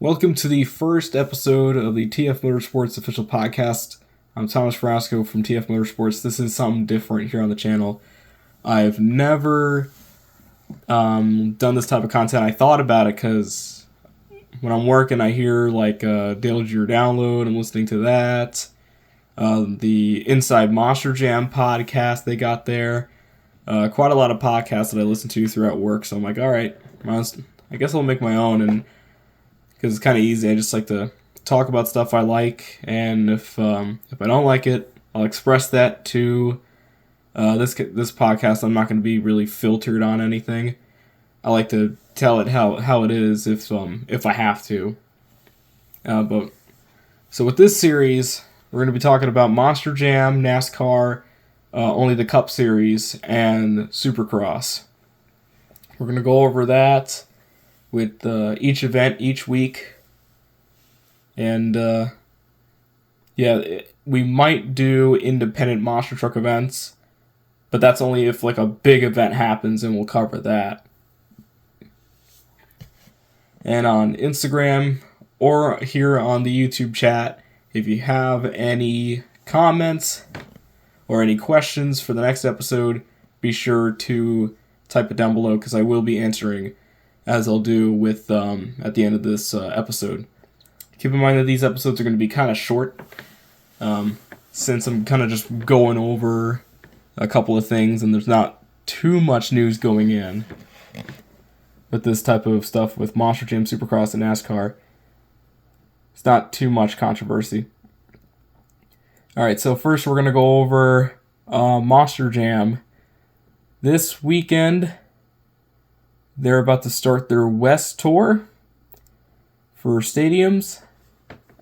Welcome to the first episode of the TF Motorsports official podcast. I'm Thomas Frasco from TF Motorsports. This is something different here on the channel. I've never done this type of content. I thought about it because when I'm working, I hear like Daily Your Download. I'm listening to that. The Inside Monster Jam podcast they got there. Quite a lot of podcasts that I listen to throughout work. So I'm like, all right, I guess I'll make my own, and because it's kind of easy. I just like to talk about stuff I like, and if I don't like it, I'll express that to this podcast. I'm not going to be really filtered on anything. I like to tell it how it is if I have to. So with this series, we're going to be talking about Monster Jam, NASCAR, only the Cup Series, and Supercross. We're going to go over that with each event each week. And we might do independent monster truck events, but that's only if like a big event happens, and we'll cover that. And on Instagram or here on the YouTube chat, if you have any comments or any questions for the next episode, be sure to type it down below, because I will be answering, as I'll do with at the end of this episode. Keep in mind that these episodes are going to be kind of short, since I'm kind of just going over a couple of things, and there's not too much news going in with this type of stuff with Monster Jam, Supercross, and NASCAR. It's not too much controversy. Alright, so first we're going to go over Monster Jam. This weekend, they're about to start their West Tour for stadiums,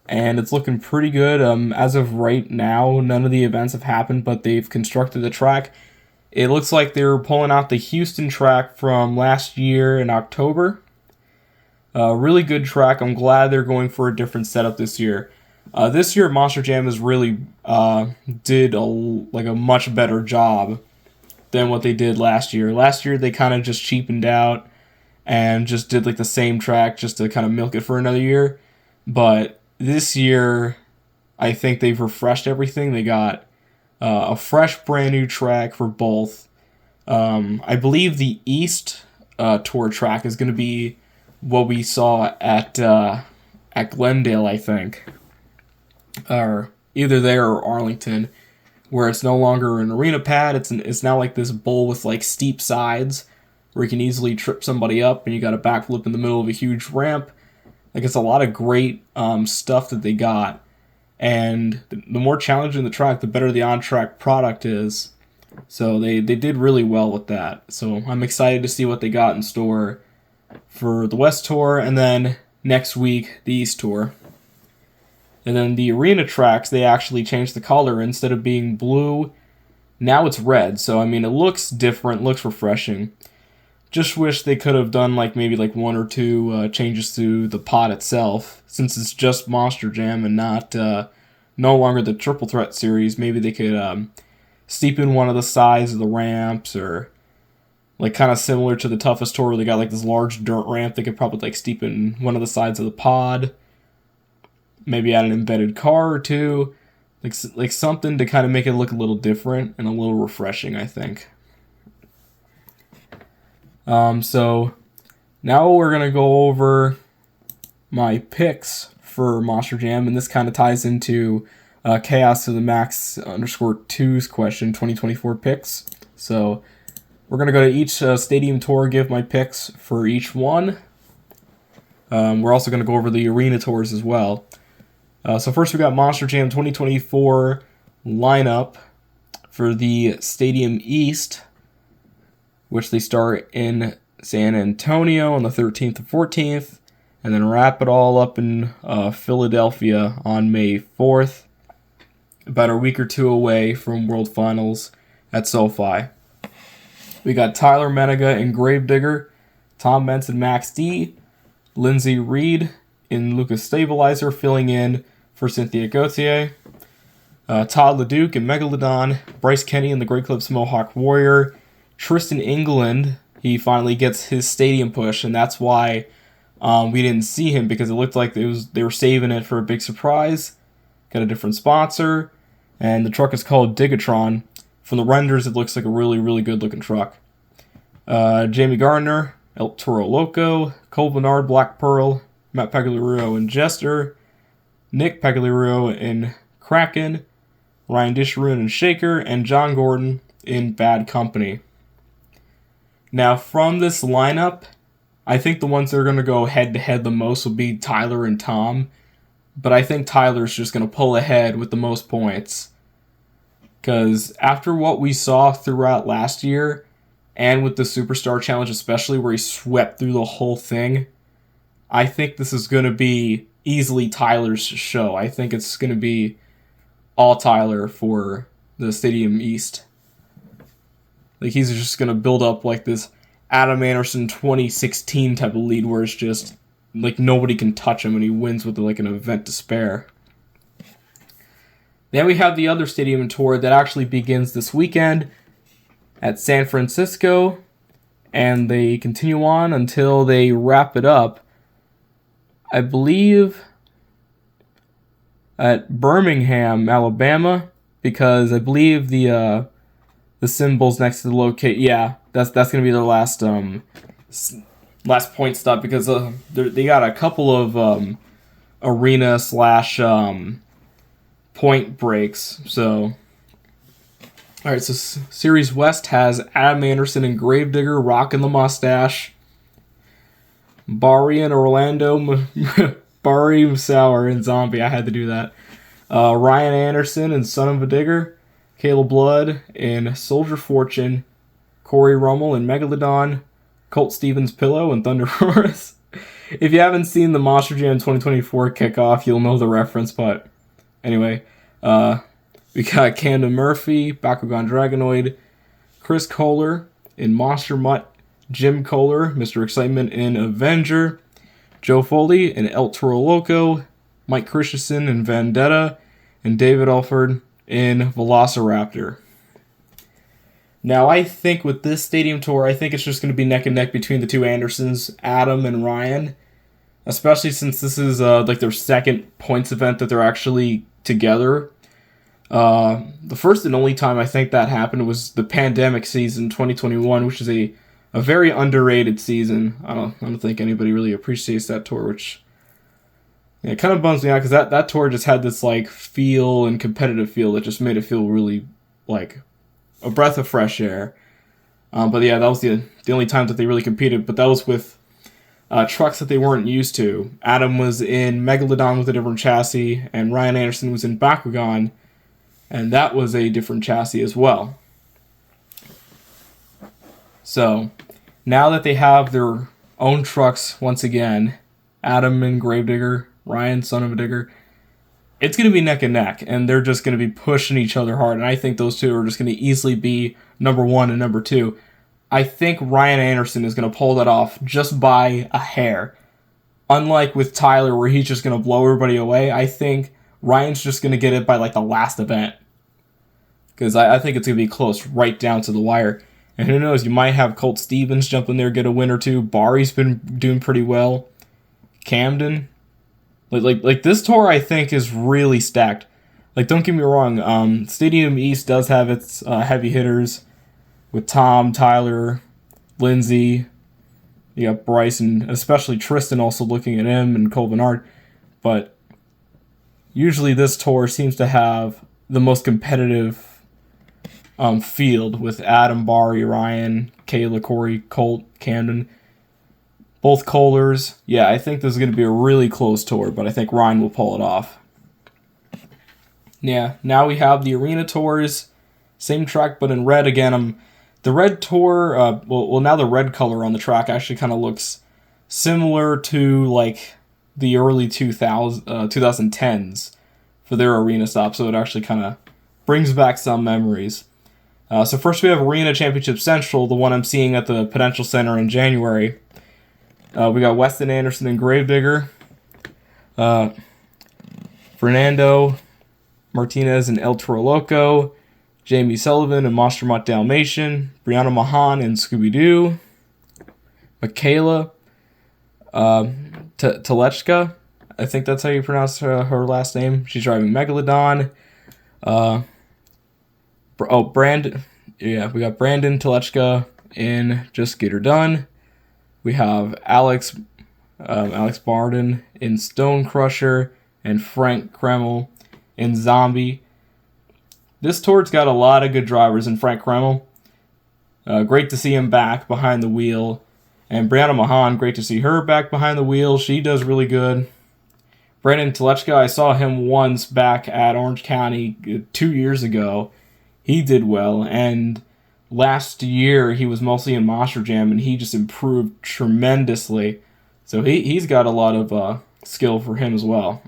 and it's looking pretty good. As of right now, none of the events have happened, but they've constructed the track. It looks like they're pulling out the Houston track from last year in October. Really good track. I'm glad they're going for a different setup this year. This year, Monster Jam has really did a much better job than what they did last year. Last year, they kind of just cheapened out and just did like the same track just to kind of milk it for another year. But this year, I think they've refreshed everything. They got a fresh, brand new track for both. I believe the East Tour track is going to be what we saw at Glendale, I think, or either there or Arlington, where it's no longer an arena pad. It's now like this bowl with like steep sides where you can easily trip somebody up, and you got a backflip in the middle of a huge ramp. Like, it's a lot of great stuff that they got, and the more challenging the track, the better the on-track product is. So they did really well with that. So I'm excited to see what they got in store for the West Tour, and then next week the East Tour. And then the arena tracks, they actually changed the color. Instead of being blue, now it's red. So, I mean, it looks different, looks refreshing. Just wish they could have done maybe one or two changes to the pod itself. Since it's just Monster Jam and not no longer the Triple Threat series, maybe they could steepen one of the sides of the ramps, or kind of similar to the Toughest Tour where they got this large dirt ramp. They could probably steepen one of the sides of the pod. Maybe add an embedded car or two, like something to kind of make it look a little different and a little refreshing, I think. So now we're gonna go over my picks for Monster Jam, and this kind of ties into Chaos to the Max _2's question, 2024 picks. So we're gonna go to each stadium tour, give my picks for each one. We're also gonna go over the arena tours as well. So first we got Monster Jam 2024 lineup for the Stadium East, which they start in San Antonio on the 13th and 14th, and then wrap it all up in Philadelphia on May 4th, about a week or two away from World Finals at SoFi. We got Tyler Menega in Gravedigger, Tom Benson Max D, Lindsey Reed in Lucas Stabilizer filling in for Cynthia Gauthier, Todd LeDuc in Megalodon, Bryce Kenny in the Great Clips Mohawk Warrior, Tristan England, he finally gets his stadium push, and that's why We didn't see him because it looked like they were saving it for a big surprise. Got a different sponsor, and the truck is called Digatron. From the renders, it looks like a really, really good looking truck. Jamie Gardner, El Toro Loco, Cole Bernard, Black Pearl, Matt Pagliarulo in Jester, Nick Pagliarulo in Kraken, Ryan Disharoon in Shaker, and John Gordon in Bad Company. Now, from this lineup, I think the ones that are going to go head-to-head the most will be Tyler and Tom, but I think Tyler's just going to pull ahead with the most points. Because after what we saw throughout last year, and with the Superstar Challenge especially, where he swept through the whole thing, I think this is going to be easily Tyler's show. I think it's going to be all Tyler for the Stadium East. Like, he's just going to build up like this Adam Anderson 2016 type of lead where it's just like nobody can touch him and he wins with like an event to spare. Then we have the other stadium tour that actually begins this weekend at San Francisco, and they continue on until they wrap it up, I believe, at Birmingham, Alabama, because I believe the symbols next to the locate. Yeah, that's gonna be their last point stop, because they got a couple of arena / point breaks. So, all right. So Series West has Adam Anderson and Gravedigger rocking the mustache. Bari and Orlando, Bari Musauer and Zombie. I had to do that. Ryan Anderson and Son of a Digger. Caleb Blood and Soldier Fortune. Corey Rummel and Megalodon. Colt Stevens Pillow and Thunder Horse. If you haven't seen the Monster Jam 2024 kickoff, you'll know the reference, but anyway, we got Camden Murphy, Bakugan Dragonoid, Chris Kohler in Monster Mutt, Jim Kohler, Mr. Excitement in Avenger, Joe Foley in El Toro Loco, Mike Christensen in Vendetta, and David Alford in Velociraptor. Now, I think with this stadium tour, I think it's just going to be neck and neck between the two Andersons, Adam and Ryan, especially since this is like their second points event that they're actually together. The first and only time I think that happened was the pandemic season 2021, which is a very underrated season. I don't think anybody really appreciates that tour, which it kind of bums me out because that tour just had this like feel and competitive feel that just made it feel really like a breath of fresh air. But yeah, that was the only time that they really competed. But that was with trucks that they weren't used to. Adam was in Megalodon with a different chassis, and Ryan Anderson was in Bakugan, and that was a different chassis as well. So, now that they have their own trucks once again, Adam and Gravedigger, Ryan, Son of a Digger, it's going to be neck and neck, and they're just going to be pushing each other hard, and I think those two are just going to easily be number one and number two. I think Ryan Anderson is going to pull that off just by a hair. Unlike with Tyler, where he's just going to blow everybody away, I think Ryan's just going to get it by like the last event. Because I think it's going to be close, right down to the wire. And who knows, you might have Colt Stevens jump in there, get a win or two. Bari's been doing pretty well. Camden. Like this tour, I think, is really stacked. Like, don't get me wrong, Stadium East does have its heavy hitters with Tom, Tyler, Lindsay. You got Bryce, and especially Tristan also looking at him, and Cole Bernard. But usually this tour seems to have the most competitive field with Adam, Bari, Ryan, Kayla, Corey, Colt, Camden. Both Kohlers. Yeah, I think this is going to be a really close tour, but I think Ryan will pull it off. Yeah, now we have the arena tours. Same track, but in red again. The red tour, now the red color on the track actually kind of looks similar to like the early 2010s for their arena stop, so it actually kind of brings back some memories. So first we have Arena Championship Central, the one I'm seeing at the Prudential Center in January. We got Weston Anderson and Gravedigger, Fernando Martinez and El Toro Loco, Jamie Sullivan and Monster Mutt Dalmatian, Brianna Mahan and Scooby-Doo, Michaela Telechka. I think that's how you pronounce her last name. She's driving Megalodon. Brandon. Yeah, we got Brandon Telechka in Just Get Her Done. We have Alex Barden in Stone Crusher and Frank Kreml in Zombie. This tour's got a lot of good drivers in Frank Kreml. Great to see him back behind the wheel. And Brianna Mahan, great to see her back behind the wheel. She does really good. Brandon Telechka, I saw him once back at Orange County 2 years ago. He did well, and last year he was mostly in Monster Jam, and he just improved tremendously. So he's got a lot of skill for him as well.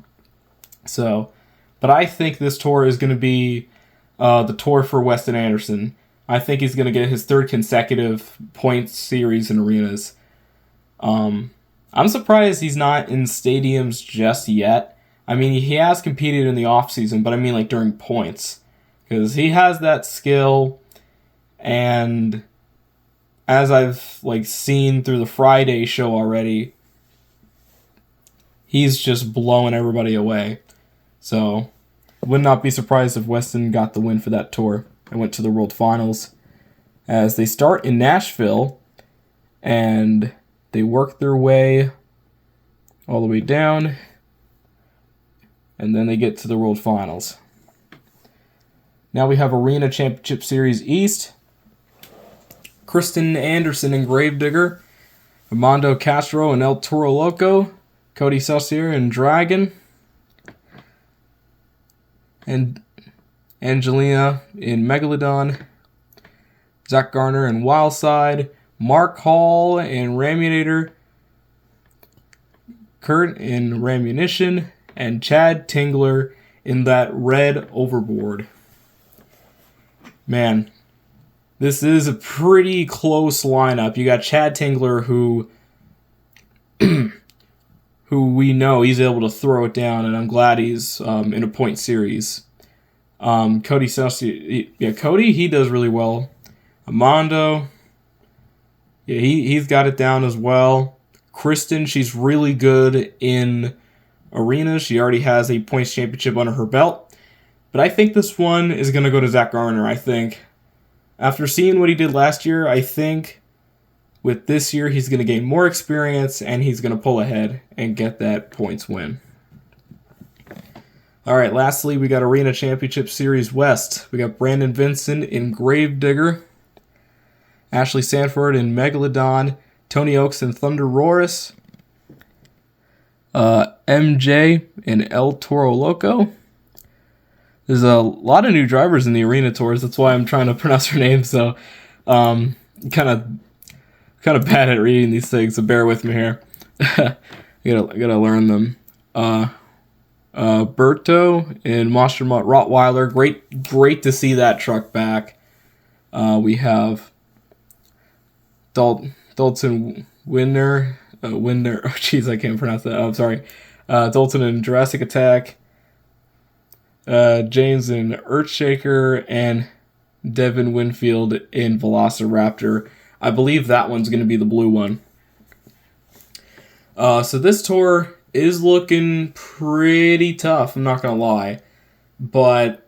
So, but I think this tour is going to be the tour for Weston Anderson. I think he's going to get his third consecutive points series in arenas. I'm surprised he's not in stadiums just yet. I mean, he has competed in the offseason, but I mean like during points. Because he has that skill, and as I've seen through the Friday show already, he's just blowing everybody away. So, would not be surprised if Weston got the win for that tour and went to the World Finals. As they start in Nashville, and they work their way all the way down, and then they get to the World Finals. Now we have Arena Championship Series East. Kristen Anderson in Gravedigger. Armando Castro in El Toro Loco. Cody Saucier in Dragon. And Angelina in Megalodon. Zach Garner in Wildside. Mark Hall in Raminator. Kurt in Ramunition. And Chad Tingler in that red overboard. Man, this is a pretty close lineup. You got Chad Tingler, who we know he's able to throw it down, and I'm glad he's in a point series. Cody Saucier, Cody, he does really well. Armando, yeah, he's got it down as well. Kristen, she's really good in arenas. She already has a points championship under her belt. But I think this one is going to go to Zach Garner, I think. After seeing what he did last year, I think with this year he's going to gain more experience and he's going to pull ahead and get that points win. All right, lastly, we got Arena Championship Series West. We got Brandon Vincent in Gravedigger, Ashley Sanford in Megalodon, Tony Oaks in Thunder Roarus, MJ in El Toro Loco. There's a lot of new drivers in the arena tours. That's why I'm trying to pronounce her name. So, kind of bad at reading these things. So bear with me here. I gotta learn them. Berto in Monster Mutt Rottweiler. Great to see that truck back. We have Dalton Winner. Oh, jeez, I can't pronounce that. Oh, I'm sorry. Dalton in Jurassic Attack. James in Earthshaker, and Devin Winfield in Velociraptor. I believe that one's going to be the blue one. So this tour is looking pretty tough, I'm not going to lie. But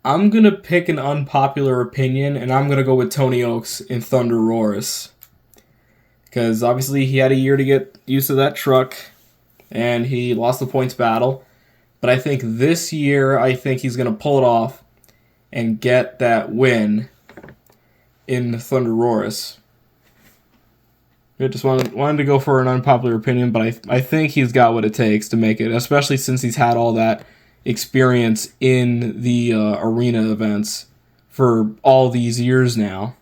I'm going to pick an unpopular opinion, and I'm going to go with Tony Oaks in Thunder Roarus. Because obviously he had a year to get used to that truck, and he lost the points battle. But I think this year, he's going to pull it off and get that win in Thunder Roarus. I just wanted to go for an unpopular opinion, but I think he's got what it takes to make it, especially since he's had all that experience in the arena events for all these years now.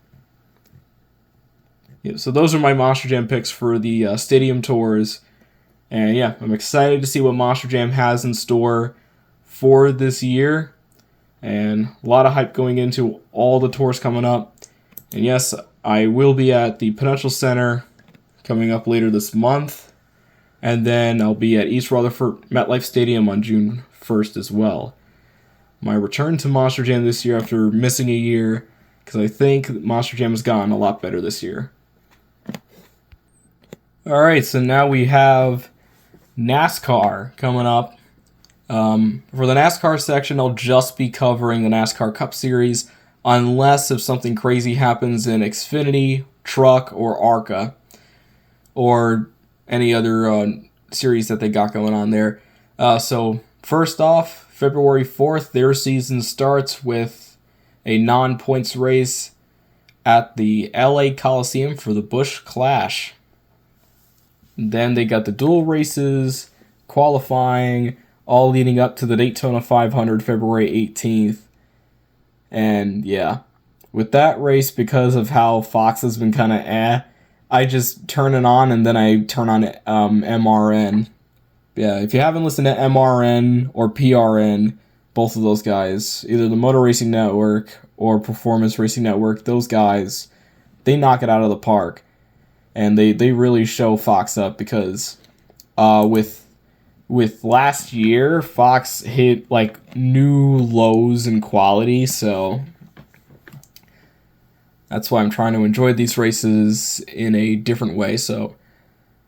Yeah, so those are my Monster Jam picks for the stadium tours. And yeah, I'm excited to see what Monster Jam has in store for this year. And a lot of hype going into all the tours coming up. And yes, I will be at the Prudential Center coming up later this month. And then I'll be at East Rutherford MetLife Stadium on June 1st as well. My return to Monster Jam this year after missing a year, because I think Monster Jam has gotten a lot better this year. Alright, so now we have NASCAR coming up. For the NASCAR section, I'll just be covering the NASCAR Cup Series, unless if something crazy happens in Xfinity, Truck, or ARCA, or any other series that they got going on there. So first off, February 4th, their season starts with a non-points race at the LA Coliseum for the Busch Clash. Then they got the dual races, qualifying, all leading up to the Daytona 500 February 18th. And yeah, with that race, because of how Fox has been kind of I just turn it on and then I turn on MRN. Yeah, if you haven't listened to MRN or PRN, both of those guys, either the Motor Racing Network or Performance Racing Network, those guys, they knock it out of the park. And they really show Fox up, because with last year, Fox hit like new lows in quality, so that's why I'm trying to enjoy these races in a different way. So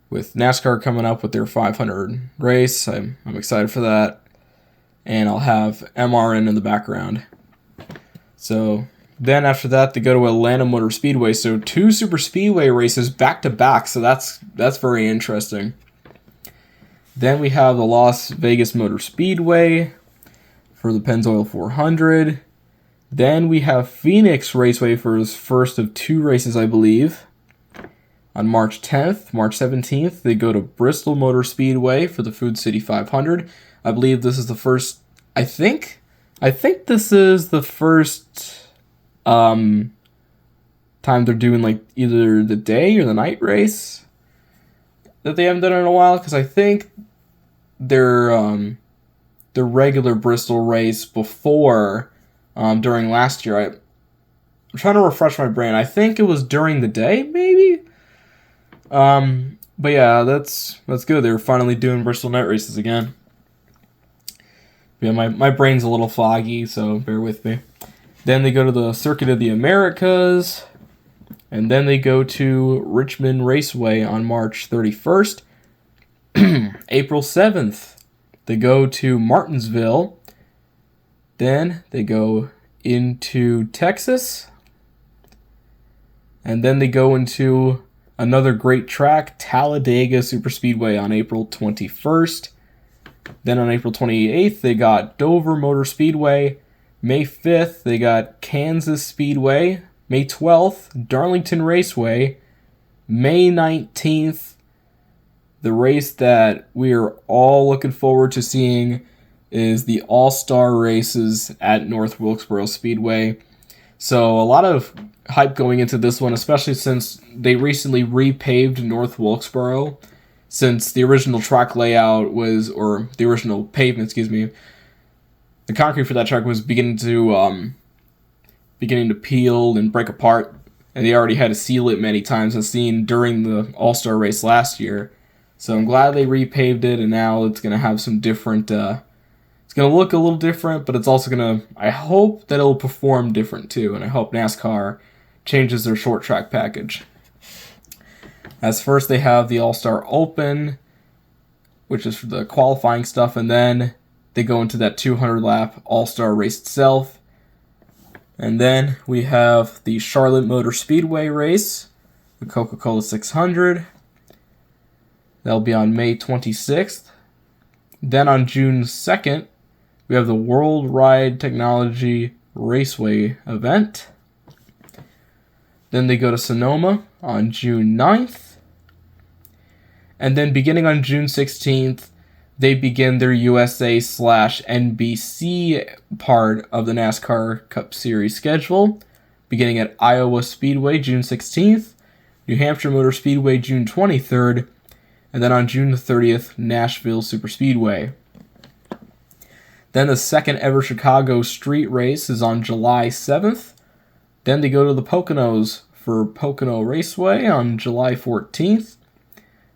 with NASCAR coming up with their 500 race, I'm excited for that. And I'll have MRN in the background. So then after that, they go to Atlanta Motor Speedway. So 2 super speedway races back to back. So that's very interesting. Then we have the Las Vegas Motor Speedway for the Pennzoil 400. Then we have Phoenix Raceway for his first of 2 races, I believe. On March 10th, March 17th, they go to Bristol Motor Speedway for the Food City 500. I believe this is the first, I think this is the first time they're doing like either the day or the night race that they haven't done in a while, because I think their regular Bristol race before, during last year, I'm trying to refresh my brain. I think it was during the day, maybe? But yeah, that's good. They're finally doing Bristol night races again. Yeah, my brain's a little foggy, so bear with me. Then they go to the Circuit of the Americas, and then they go to Richmond Raceway on March 31st. April 7th, they go to Martinsville. Then they go into Texas, and then they go into another great track, Talladega Superspeedway, on April 21st. Then on April 28th, they got Dover Motor Speedway. May 5th, they got Kansas Speedway. May 12th, Darlington Raceway. May 19th, the race that we are all looking forward to seeing is the All-Star races at North Wilkesboro Speedway. So a lot of hype going into this one, especially since they recently repaved North Wilkesboro, since the original track layout was, or the original pavement, the concrete for that track was beginning to peel and break apart, and they already had to seal it many times, as seen during the All-Star race last year. So I'm glad they repaved it, and now it's going to have some different, it's going to look a little different, but it's also going to, I hope that it'll perform different too, and I hope NASCAR changes their short track package. As first, they have the All-Star Open, which is for the qualifying stuff, and then they go into that 200-lap All-Star race itself. And then we have the Charlotte Motor Speedway race, the Coca-Cola 600. That'll be on May 26th. Then on June 2nd, we have the World Ride Technology Raceway event. Then they go to Sonoma on June 9th. And then beginning on June 16th, they begin their USA/NBC part of the NASCAR Cup Series schedule, beginning at Iowa Speedway June 16th, New Hampshire Motor Speedway June 23rd, and then on June 30th, Nashville Superspeedway. Then the second ever Chicago street race is on July 7th. Then they go to the Poconos for Pocono Raceway on July 14th.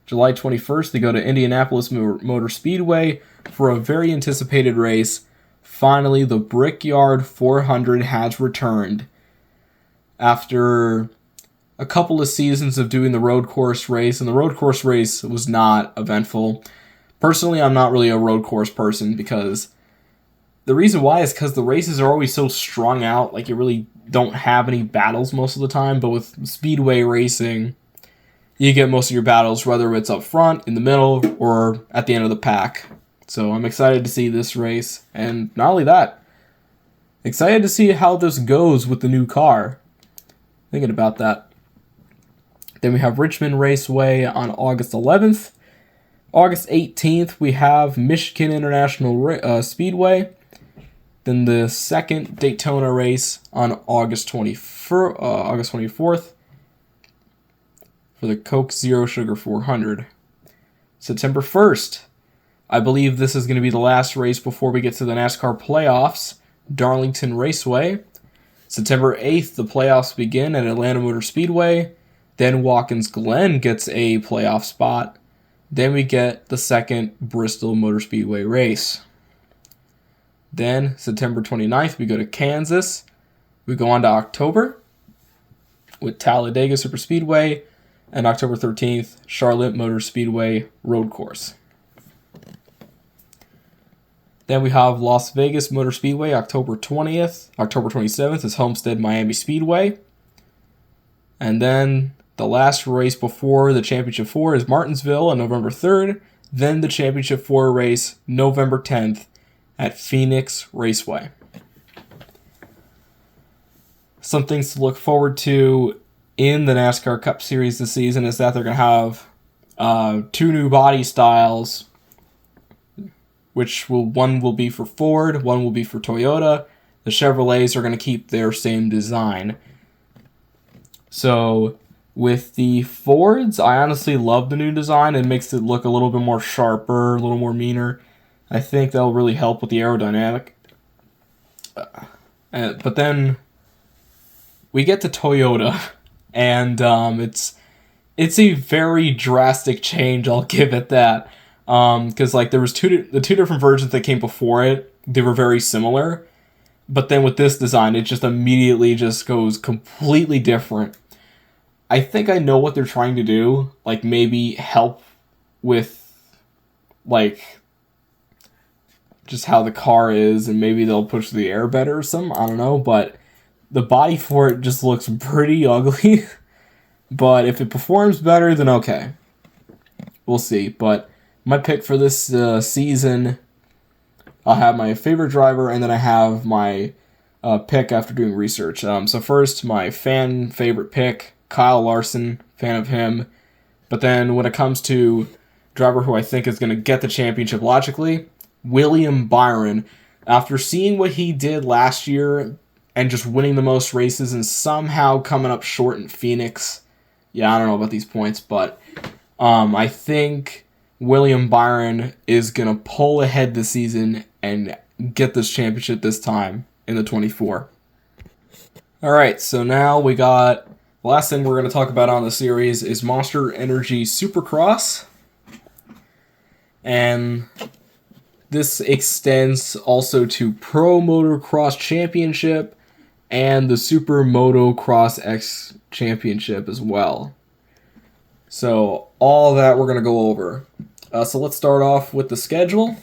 July 21st, they go to Indianapolis Motor Speedway for a very anticipated race. Finally, the Brickyard 400 has returned. After a couple of seasons of doing the road course race, and the road course race was not eventful, Personally, I'm not really a road course person because the reason why is because the races are always so strung out. Like, you really don't have any battles most of the time. But with speedway racing, you get most of your battles, whether it's up front, in the middle, or at the end of the pack. So I'm excited to see this race. And not only that, excited to see how this goes with the new car. Thinking about that. Then we have Richmond Raceway on August 11th. August 18th, we have Michigan International Speedway. Then the second Daytona race on August 24th for the Coke Zero Sugar 400. September 1st, I believe this is going to be the last race before we get to the NASCAR playoffs, Darlington Raceway. September 8th, the playoffs begin at Atlanta Motor Speedway. Then Watkins Glen gets a playoff spot. Then we get the second Bristol Motor Speedway race. Then, September 29th, we go to Kansas. We go on to October with Talladega Superspeedway. And October 13th, Charlotte Motor Speedway Road Course. Then we have Las Vegas Motor Speedway, October 20th. October 27th is Homestead Miami Speedway. And then the last race before the Championship 4 is Martinsville on November 3rd. Then the Championship 4 race, November 10th, at Phoenix Raceway. Some things to look forward to in the NASCAR Cup Series this season is that they're going to have 2 new body styles, which one will be for Ford, one will be for Toyota. The Chevrolets are going to keep their same design. So with the Fords, I honestly love the new design. It makes it look a little bit more sharper, a little more meaner. I think that'll really help with the aerodynamic. But then we get to Toyota, and it's a very drastic change. I'll give it that, because like there was the two different versions that came before it. They were very similar, but then with this design, it just immediately just goes completely different. I think I know what they're trying to do, like maybe help with like just how the car is, and maybe they'll push the air better or something. I don't know, but the body for it just looks pretty ugly. But if it performs better, then okay. We'll see. But my pick for this season, I'll have my favorite driver, and then I have my pick after doing research. So first, my fan favorite pick, Kyle Larson, fan of him. But then when it comes to driver who I think is going to get the championship logically, William Byron. After seeing what he did last year and just winning the most races and somehow coming up short in Phoenix, yeah, I don't know about these points, but I think William Byron is going to pull ahead this season and get this championship this time in the 24. All right, so now we got the last thing we're going to talk about on the series is Monster Energy Supercross. And this extends also to Pro Motocross Championship and the Super Motocross X Championship as well. So all that we're going to go over. So let's start off with the schedule.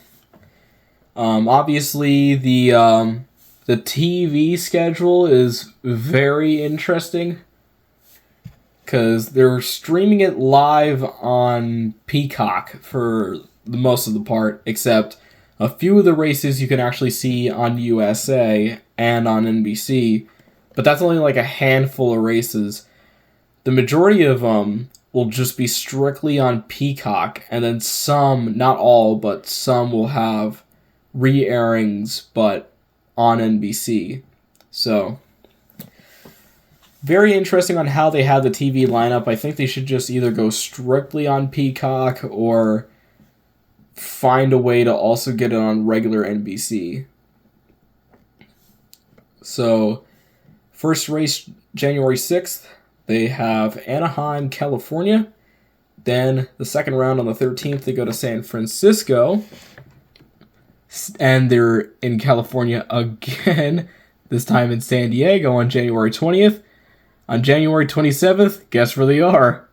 Obviously, the TV schedule is very interesting because they're streaming it live on Peacock for the most of the part, except a few of the races you can actually see on USA and on NBC, but that's only like a handful of races. The majority of them will just be strictly on Peacock, and then some, not all, but some will have re-airings, but on NBC. So, very interesting on how they have the TV lineup. I think they should just either go strictly on Peacock or find a way to also get it on regular NBC. So, first race, January 6th, they have Anaheim, California. Then the second round on the 13th, they go to San Francisco. And they're in California again, this time in San Diego on January 20th. On January 27th, guess where they are?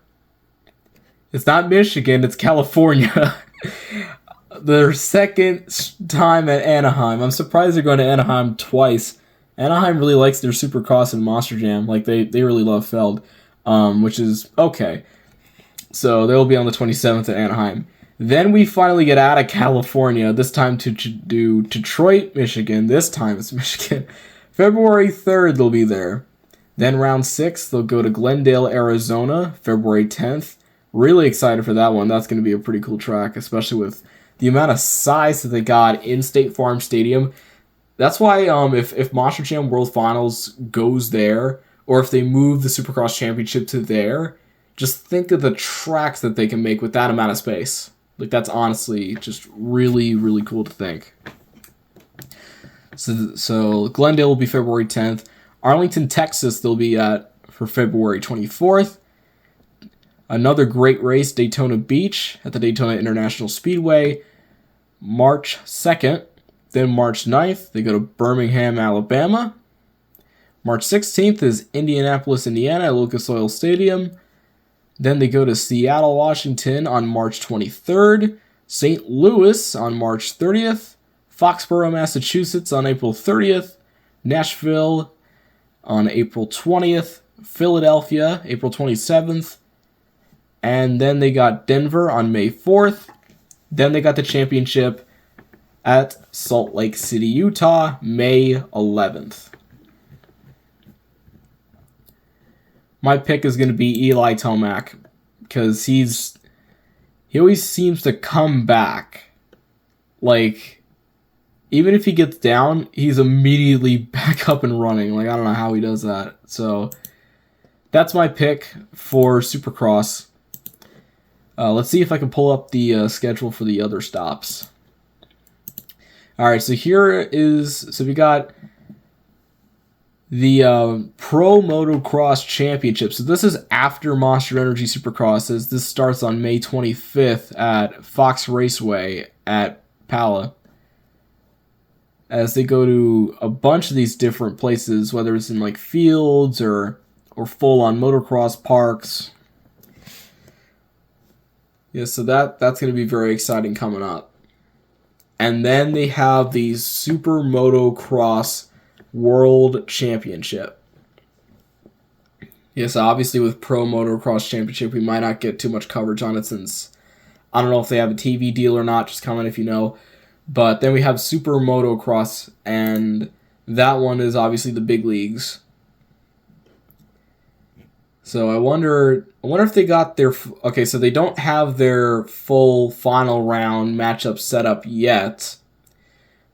It's not Michigan, it's California. their second time at Anaheim. I'm surprised they're going to Anaheim twice. Anaheim really likes their Supercross and Monster Jam. Like, they really love Feld, which is okay. So they'll be on the 27th at Anaheim. Then we finally get out of California, this time to do Detroit, Michigan. This time it's Michigan. February 3rd, they'll be there. Then round 6, they'll go to Glendale, Arizona, February 10th. Really excited for that one. That's going to be a pretty cool track, especially with the amount of size that they got in State Farm Stadium. That's why if Monster Jam World Finals goes there, or if they move the Supercross Championship to there, just think of the tracks that they can make with that amount of space. Like, that's honestly just really, really cool to think. So Glendale will be February 10th. Arlington, Texas, they'll be at for February 24th. Another great race, Daytona Beach at the Daytona International Speedway, March 2nd. Then March 9th, they go to Birmingham, Alabama. March 16th is Indianapolis, Indiana at Lucas Oil Stadium. Then they go to Seattle, Washington on March 23rd, St. Louis on March 30th, Foxborough, Massachusetts on April 30th, Nashville on April 20th, Philadelphia, April 27th, and then they got Denver on May 4th. Then they got the championship at Salt Lake City, Utah, May 11th. My pick is going to be Eli Tomac, because he always seems to come back. Like, even if he gets down, he's immediately back up and running. Like, I don't know how he does that. So, that's my pick for Supercross. Let's see if I can pull up the schedule for the other stops. Alright, so we got the Pro Motocross Championship. So this is after Monster Energy Supercrosses. This starts on May 25th at Fox Raceway at Pala. As they go to a bunch of these different places, whether it's in like fields or full-on motocross parks. Yeah, so that's going to be very exciting coming up. And then they have the Super Motocross World Championship. Yes, obviously with Pro Motocross Championship, we might not get too much coverage on it since I don't know if they have a TV deal or not. Just comment if you know. But then we have Super Motocross, and that one is obviously the big leagues. So I wonder if they got their... Okay, so they don't have their full final round matchup set up yet.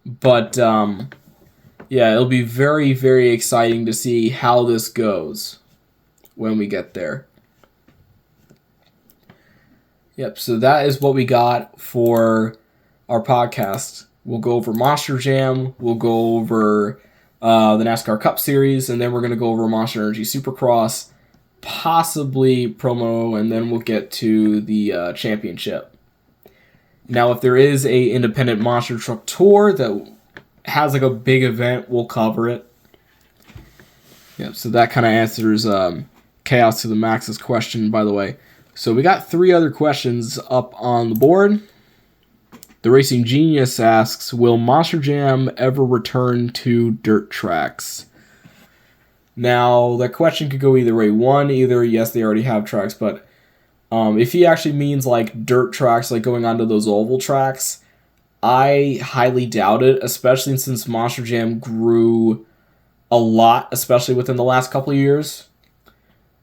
But, yeah, it'll be very, very exciting to see how this goes when we get there. Yep, so that is what we got for our podcast. We'll go over Monster Jam, we'll go over the NASCAR Cup Series, and then we're going to go over Monster Energy Supercross, possibly promo, and then we'll get to the championship. Now, if there is a independent monster truck tour that has like a big event, we'll cover it. Yep, so that kind of answers Chaos to the Max's question, by the way. So we got 3 other questions up on the board. The Racing Genius asks, will Monster Jam ever return to dirt tracks? Now, that question could go either way. One, either yes, they already have tracks, but if he actually means like dirt tracks, like going onto those oval tracks, I highly doubt it, especially since Monster Jam grew a lot, especially within the last couple of years.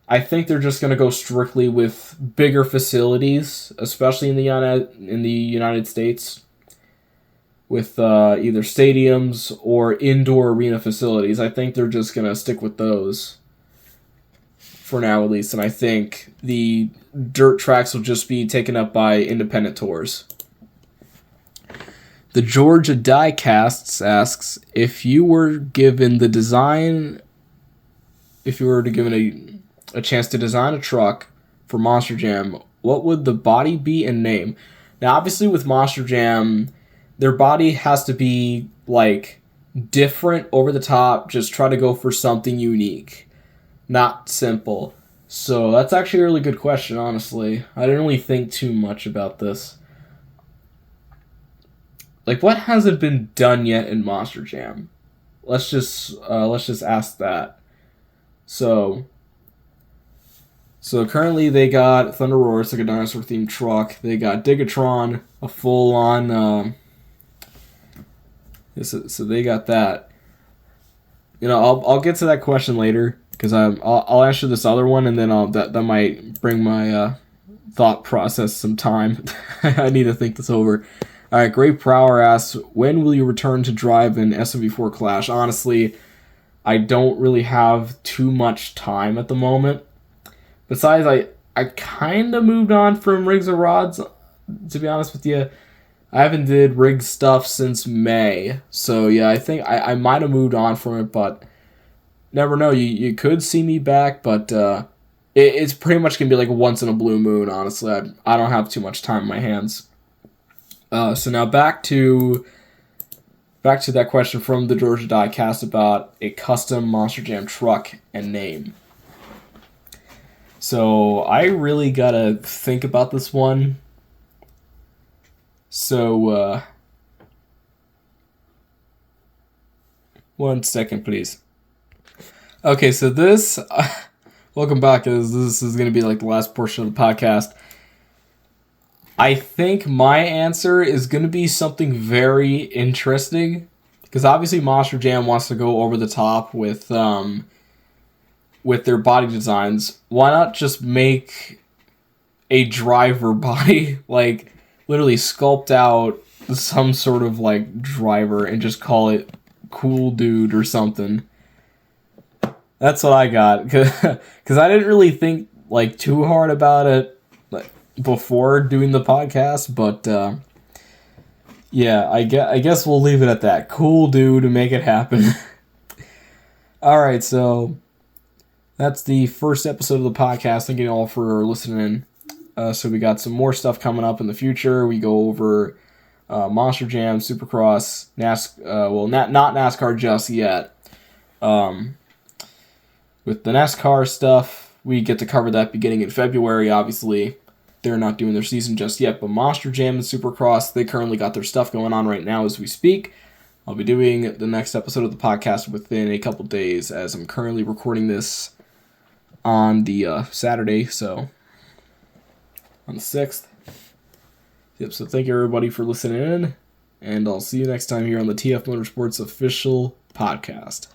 I think they're just going to go strictly with bigger facilities, especially in the United States, with either stadiums or indoor arena facilities. I think they're just going to stick with those for now, at least. And I think the dirt tracks will just be taken up by independent tours. The Georgia Diecasts asks, if you were given a chance to design a truck for Monster Jam, what would the body be and name? Now, obviously with Monster Jam, their body has to be like different, over the top, just try to go for something unique, not simple. So that's actually a really good question, honestly. I didn't really think too much about this. like, what hasn't been done yet in Monster Jam? Let's just ask that. So currently they got Thunder Roar, it's like a dinosaur themed truck. They got Digatron, a full on. So they got that. You know, I'll get to that question later because I'll answer this other one, and then that might bring my thought process some time. I need to think this over. All right, Great Prower asks, when will you return to drive an SMV4 Clash? Honestly, I don't really have too much time at the moment. Besides, I kind of moved on from rigs or rods, to be honest with you. I haven't did rig stuff since May. So, yeah, I think I might have moved on from it, but never know. You could see me back, but it's pretty much going to be like once in a blue moon, honestly. I don't have too much time in my hands. So now back to that question from the Georgia Diecast about a custom Monster Jam truck and name. So I really gotta think about this one. So, 1 second, please. Okay, so this, welcome back, as this is going to be like the last portion of the podcast. I think my answer is going to be something very interesting, because obviously Monster Jam wants to go over the top with their body designs. Why not just make a driver body, like literally sculpt out some sort of like driver and just call it Cool Dude or something? That's what I got, because I didn't really think like too hard about it before doing the podcast, but yeah, I guess we'll leave it at that. Cool Dude to make it happen. Alright, so that's the first episode of the podcast. Thank you all for listening. So we got some more stuff coming up in the future. We go over Monster Jam, Supercross, NASCAR, not NASCAR just yet. With the NASCAR stuff, we get to cover that beginning in February, obviously. They're not doing their season just yet, but Monster Jam and Supercross, they currently got their stuff going on right now as we speak. I'll be doing the next episode of the podcast within a couple days, as I'm currently recording this on the Saturday, so on the 6th. Yep, so thank you everybody for listening in, and I'll see you next time here on the TF Motorsports official podcast.